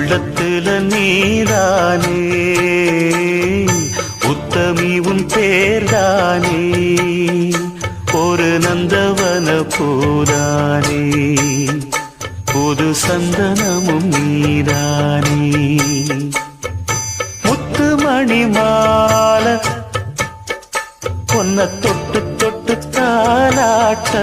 உள்ளத்துல நீதானே உத்தமி உன் பேர்தானே ஒரு நந்தவன பூதானே புது சந்தனமும் நீதானே முத்துமணி மாலை பொன்ன தொட்டு தொட்டு தாலாட்ட